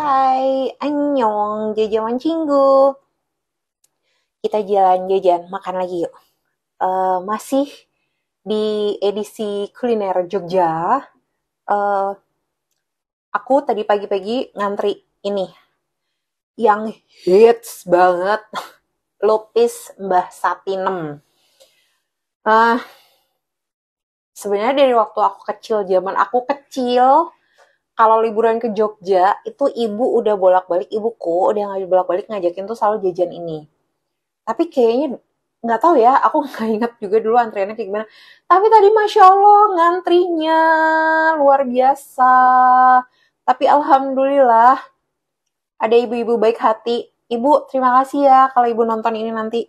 Hai, annyeong, jajawan cinggu. Kita jalan-jajan, makan lagi yuk. Masih di edisi kuliner Jogja. Eh, aku tadi pagi-pagi ngantri ini, yang hits banget, lupis Mbah Satinem. Eh, Sebenarnya dari waktu aku kecil, zaman aku kecil, kalau liburan ke Jogja, itu ibu udah bolak-balik, ibuku udah bolak-balik ngajakin tuh selalu jajan ini. Tapi kayaknya nggak tahu ya, aku nggak ingat juga dulu antriannya kayak gimana. Tapi tadi Masya Allah ngantrinya luar biasa. Tapi Alhamdulillah ada ibu-ibu baik hati. Ibu, terima kasih ya kalau ibu nonton ini nanti.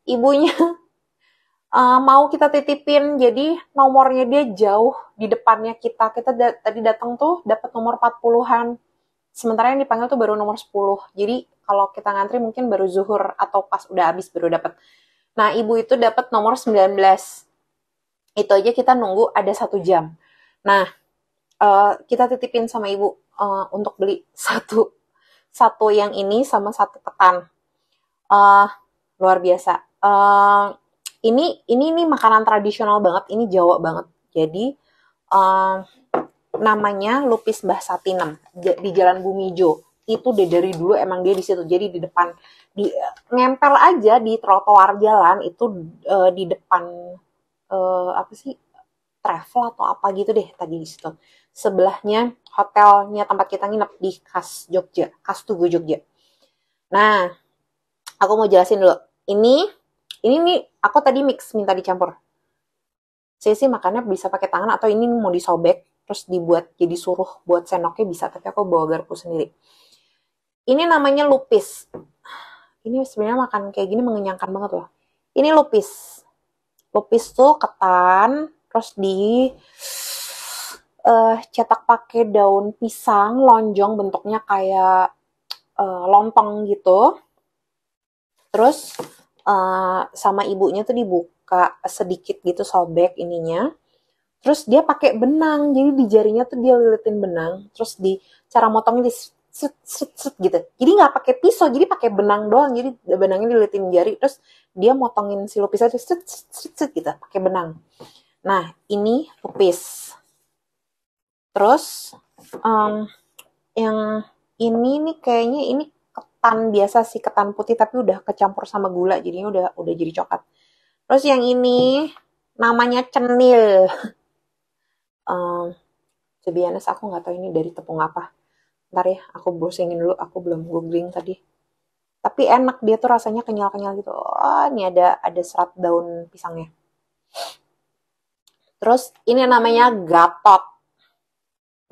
Ibunya mau kita titipin, jadi nomornya dia jauh di depannya kita. Kita tadi datang tuh dapat nomor 40-an. Sementara yang dipanggil tuh baru nomor 10. Jadi kalau kita ngantri mungkin baru zuhur atau pas udah habis baru dapat. Nah, ibu itu dapat nomor 19. Itu aja kita nunggu ada 1 jam. Nah, kita titipin sama ibu untuk beli satu yang ini sama satu ketan. Uh, Luar biasa. Ini makanan tradisional banget. Ini Jawa banget. Jadi namanya Lupis Mbah Satinem di Jalan Bumijo. Itu dari dulu emang dia di situ. Jadi di depan, ngempel aja di trotoar jalan itu, di depan apa sih, travel atau apa gitu deh tadi di situ. Sebelahnya hotelnya tempat kita nginep di Khas Jogja, Khas Tugu Jogja. Nah, aku mau jelasin dulu. Ini nih aku tadi mix minta dicampur. Saya sih makannya bisa pakai tangan atau ini mau disobek terus dibuat jadi suruh buat sendoknya bisa, tapi aku bawa garpu sendiri. Ini namanya lupis. Ini sebenarnya makan kayak gini mengenyangkan banget loh. Ini lupis. Lupis tuh ketan terus di cetak pakai daun pisang lonjong bentuknya kayak lontong gitu. Terus sama ibunya tuh dibuka sedikit gitu, sobek ininya. Terus dia pakai benang, jadi di jarinya tuh dia lilitin benang. Terus di cara motongnya di set, set, set, gitu. Jadi nggak pakai pisau, jadi pakai benang doang. Jadi benangnya lilitin jari, terus dia motongin si lupisnya tuh set, set, set, set, gitu, pakai benang. Nah, ini lupis. Terus yang ini nih kayaknya ini ketan biasa sih, ketan putih tapi udah kecampur sama gula, jadinya udah jadi coklat. Terus yang ini namanya cenil. To be honest, aku nggak tahu ini dari tepung apa. Ntar ya, aku browsingin dulu. Aku belum googling tadi. Tapi enak, dia tuh rasanya kenyal-kenyal gitu. Oh, ini ada serat daun pisangnya. Terus ini namanya gatot.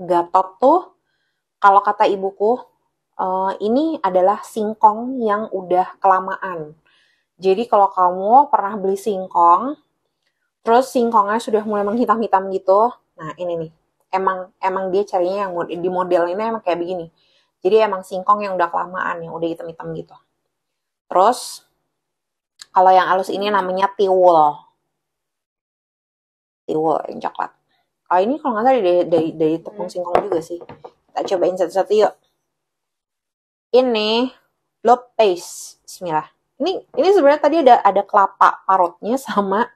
Gatot tuh, kalau kata ibuku, ini adalah singkong yang udah kelamaan. Jadi kalau kamu pernah beli singkong, terus singkongnya sudah mulai menghitam-hitam gitu, nah ini nih, emang dia carinya yang di model ini emang kayak begini. Jadi emang singkong yang udah kelamaan, yang udah hitam-hitam gitu. Terus kalau yang halus ini namanya tiwul yang coklat. Kalau ini kalau nggak salah dari tepung singkong juga sih. Kita cobain satu-satu yuk. Ini lopes, Bismillah. Ini sebenarnya tadi ada kelapa parutnya sama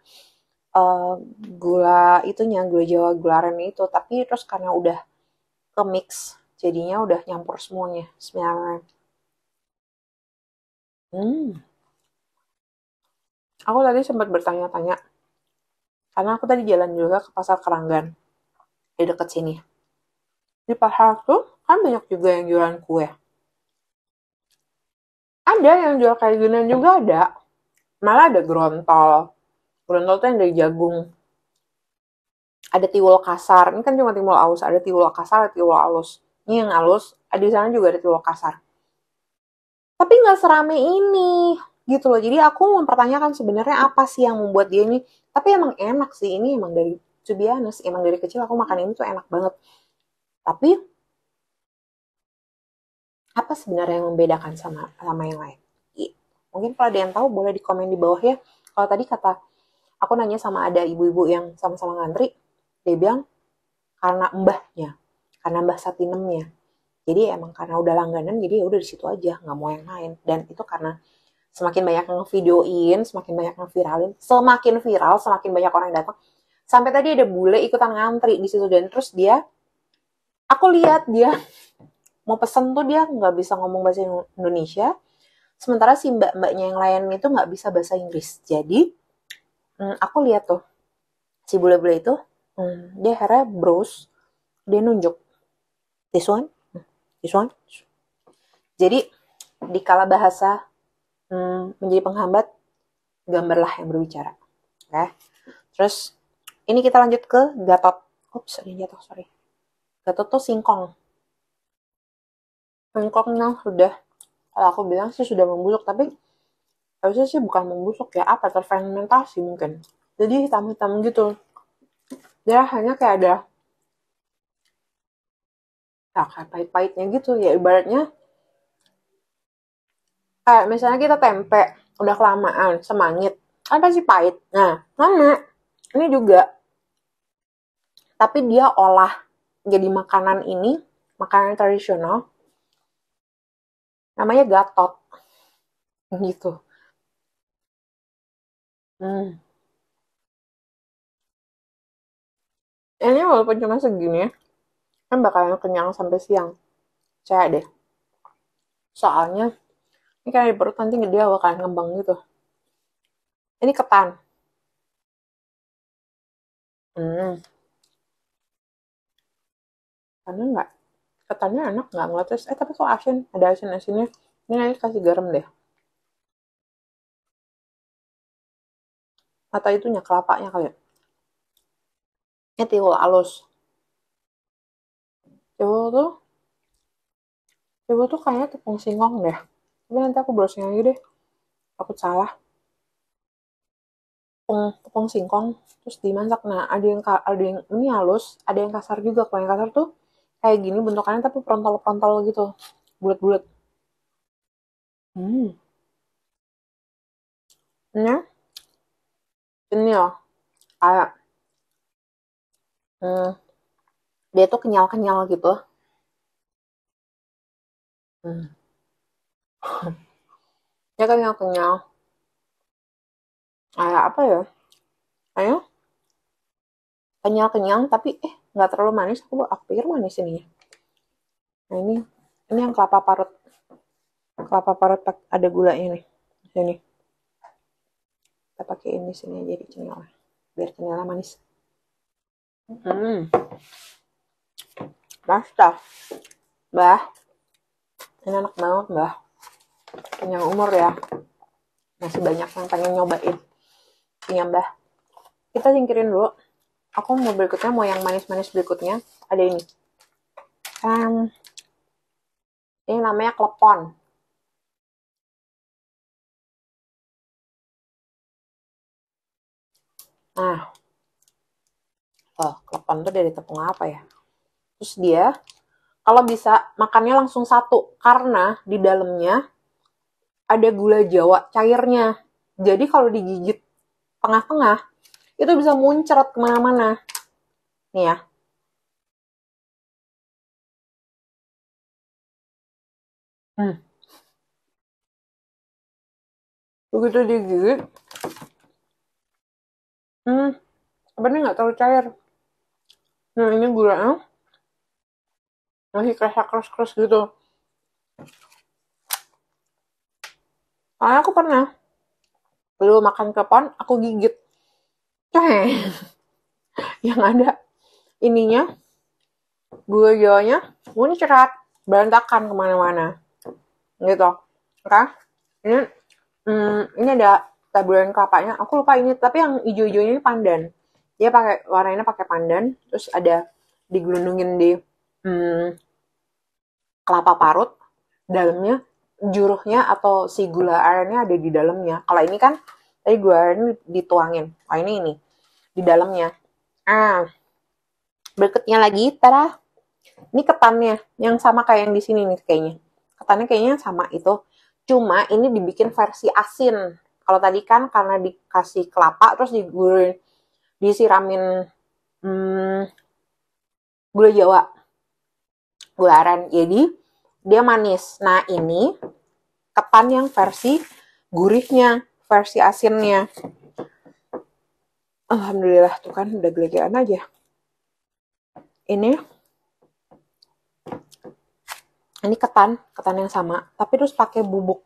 gula itunya, gula Jawa, gula aren itu, tapi terus karena udah ke mix jadinya udah nyampur semuanya. Bismillahirrahmanirrahim. Aku tadi sempat bertanya-tanya karena aku tadi jalan juga ke pasar Keranggan di dekat sini. Di pasar tuh kan banyak juga yang jualan kue. Ada yang jual kayak ginian juga ada. Malah ada grontol. Grontol tuh yang dari jagung. Ada tiwul kasar. Ini kan cuma tiwul halus. Ada tiwul kasar, ada tiwul halus. Ini yang halus. Di sana juga ada tiwul kasar. Tapi nggak serame ini. Gitu loh. Jadi aku mempertanyakan sebenarnya apa sih yang membuat dia ini. Tapi emang enak sih. Ini emang dari, to be honest, emang dari kecil aku makan ini tuh enak banget. Tapi apa sebenarnya yang membedakan sama yang lain? Mungkin kalau ada yang tahu boleh di komen di bawah ya. Kalau tadi kata aku nanya sama ada ibu-ibu yang sama-sama ngantri, dia bilang karena mbahnya, karena Mbah Satinemnya. Jadi emang karena udah langganan, jadi ya udah di situ aja, nggak mau yang lain. Dan itu karena semakin banyak yang ngevideoin, semakin banyak yang viralin, semakin viral, semakin banyak orang yang datang. Sampai tadi ada bule ikutan ngantri di situ, dan terus aku lihat dia mau pesen tuh dia nggak bisa ngomong bahasa Indonesia, sementara si mbak-mbaknya yang lain itu nggak bisa bahasa Inggris. Jadi aku lihat tuh si bule-bule itu, dia akhirnya browse, dia nunjuk this one, this one. Jadi di kala bahasa menjadi penghambat, gambarlah yang berbicara. Oke. Terus ini kita lanjut ke Gatot. Oops, ada yang jatuh, sorry. Gatot tuh singkong. Singkongnya sudah, kalau aku bilang sih sudah membusuk, tapi harusnya sih bukan membusuk ya, apa, terfermentasi mungkin. Jadi hitam-hitam gitu. Dia hanya kayak ada kayak pahit-pahitnya gitu ya, ibaratnya kayak misalnya kita tempe udah kelamaan semangit kan pasti pahit. Nah, sama ini juga, tapi dia olah jadi makanan ini, makanan tradisional, namanya gatot gitu. Ini walaupun cuma segini ya, kan bakalan kenyang sampai siang, saya deh. Soalnya ini kan di perut nanti dia bakalan ngembang gitu. Ini ketan. Karena nggak, ketannya enak nggak ngeliat terus, tapi kok asin, ada asin-asinnya. Ini nanti kasih garam deh. Atau itunya, kelapanya kali ya. Ini tiwul halus. Tiwul tuh kayaknya tepung singkong deh. Tapi nanti aku browsing lagi deh. Aku salah. Tepung singkong terus dimasak. Nah, ada yang ini halus, ada yang kasar juga. Kalau yang kasar tuh kayak gini bentukannya tapi prontol-prontol gitu. Bulat-bulat. Ini loh, kayak dia tuh kenyal-kenyal gitu. Dia kenyal-kenyal. Kayak apa ya? Kayak kenyal-kenyal tapi nggak terlalu manis. Aku pikir manis ini. Nah, ini yang kelapa parut. Kelapa parut ada gulanya nih. Sini. Kita pakai ini sini aja di kenyal. Biar kenyalnya manis. Basta. Mbah. Ini enak banget, Mbah. Kenyang umur ya. Masih banyak yang pengen nyobain. Iya, Mbah. Kita singkirin dulu. Aku mau berikutnya, mau yang manis-manis berikutnya. Ada ini. Ini namanya klepon. Nah, klepon tuh dari tepung apa ya? Terus dia, kalau bisa makannya langsung satu, karena di dalamnya ada gula Jawa cairnya. Jadi kalau digigit tengah-tengah, itu bisa muncrat kemana-mana. Nih ya. Begitu digigit, sebenarnya nggak terlalu cair. Nah, ini gulanya masih kerasa keras-keras gitu. Soalnya aku pernah dulu makan klepon, aku gigit. Yang ada ininya, gula Jawanya muncrat, berantakan kemana-mana. Gitu. Oke. Ini ada taburan kelapanya. Aku lupa ini, tapi yang hijau-hijaunya ini pandan. Dia pakai warnanya pakai pandan, terus ada digelundungin di kelapa parut, dalamnya juruhnya atau si gula arennya ada di dalamnya. Kalau ini kan tadi gula aren dituangin. Oh, ini di dalamnya. Berikutnya lagi, tada. Ini ketannya yang sama kayak yang di sini nih kayaknya. Ketannya kayaknya sama itu. Cuma ini dibikin versi asin. Kalau tadi kan karena dikasih kelapa terus disiramin gula Jawa. gula aren. Jadi dia manis. Nah, ini ketan yang versi gurihnya, versi asinnya. Alhamdulillah tuh kan udah gelegean aja. Ini ketan yang sama, tapi terus pakai bubuk.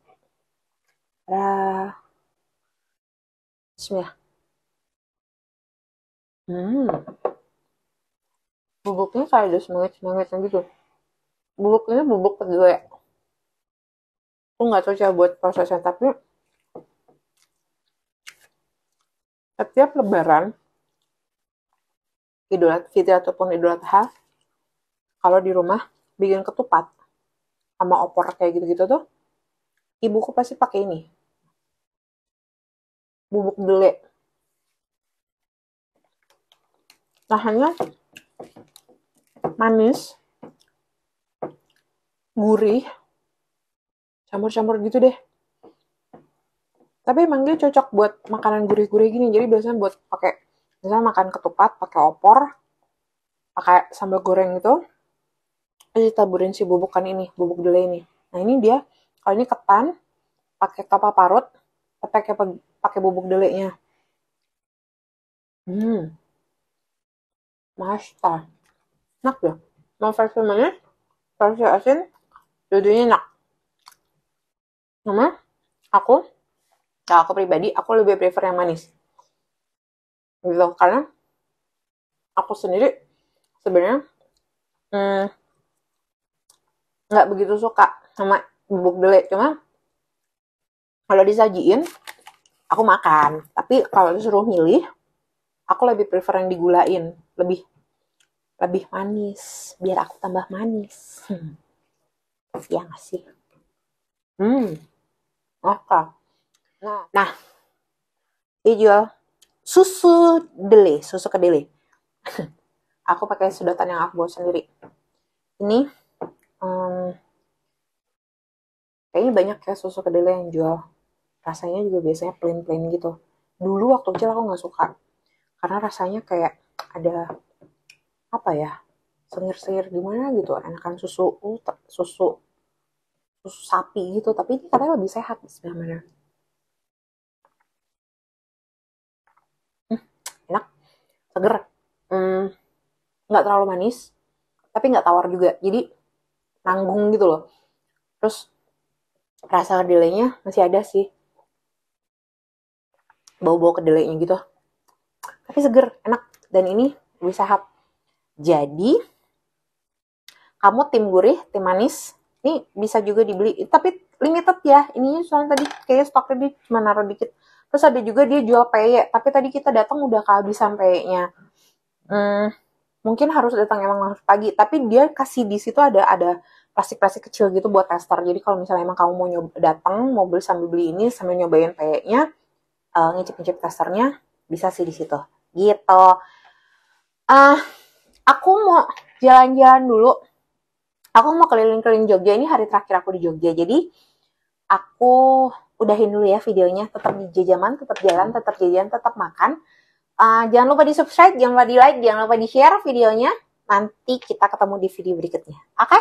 Bismillah. Bubuknya kayak ada semangit-semangitnya gitu. Bubuknya bubuk kedelai. Aku nggak tahu cara buat prosesnya, tapi setiap lebaran, Idul Fitri ataupun Idul Adha, kalau di rumah bikin ketupat sama opor kayak gitu-gitu tuh, ibuku pasti pakai ini, bubuk kedelai. Rasanya manis, gurih, campur-campur gitu deh. Tapi emang dia cocok buat makanan gurih-gurih gini. Jadi biasanya buat pakai, misalnya makan ketupat, pakai opor, pakai sambal goreng gitu, terus ditaburin si bubukan ini, bubuk kedelai ini. Nah ini dia, kalau ini ketan, pakai kelapa parut, pakai bubuk kedelainya. Masta. Enak ya. Mau versi manis, versi asin, dua-duanya enak. Sama aku pribadi, aku lebih prefer yang manis. Gitu, karena aku sendiri sebenarnya nggak begitu suka sama bubuk kedelai. Cuma kalau disajiin, aku makan. Tapi kalau disuruh milih, aku lebih prefer yang digulain. Lebih manis. Biar aku tambah manis. Ya nggak sih? Oke. Nah, dia jual susu kedelai. Aku pakai sedotan yang aku buat sendiri. Ini kayaknya banyak ya susu kedelai yang jual. Rasanya juga biasanya plain-plain gitu. Dulu waktu kecil aku nggak suka. Karena rasanya kayak ada, apa ya, sengir-sengir gimana gitu. Enakan susu sapi gitu. Tapi ini katanya lebih sehat sebenarnya. Enak, seger. Nggak terlalu manis, tapi nggak tawar juga. Jadi nanggung gitu loh. Terus rasa kedelainya masih ada sih. Bau-bau kedelainya gitu. Tapi seger, enak. Dan ini lebih sehat. Jadi, kamu tim gurih, tim manis, ini bisa juga dibeli. Tapi limited ya. Ininya soalnya tadi kayaknya stoknya dia cuma naruh dikit. Terus ada juga dia jual peye. Tapi tadi kita datang udah kehabisan peyenya. Mungkin harus datang emang harus pagi. Tapi dia kasih di situ ada plastik-plastik kecil gitu buat tester. Jadi kalau misalnya emang kamu mau datang, mau beli sambil beli ini, sambil nyobain peyenya, ngicip-ngicip testernya, bisa sih di situ. Gitu. Aku mau jalan-jalan dulu. Aku mau keliling-keliling Jogja. Ini hari terakhir aku di Jogja. Jadi, aku udahin dulu ya videonya. Tetap di Jajaman, tetap jalan, tetap jajan, tetap makan. Jangan lupa di subscribe, jangan lupa di like, jangan lupa di share videonya. Nanti kita ketemu di video berikutnya. Oke?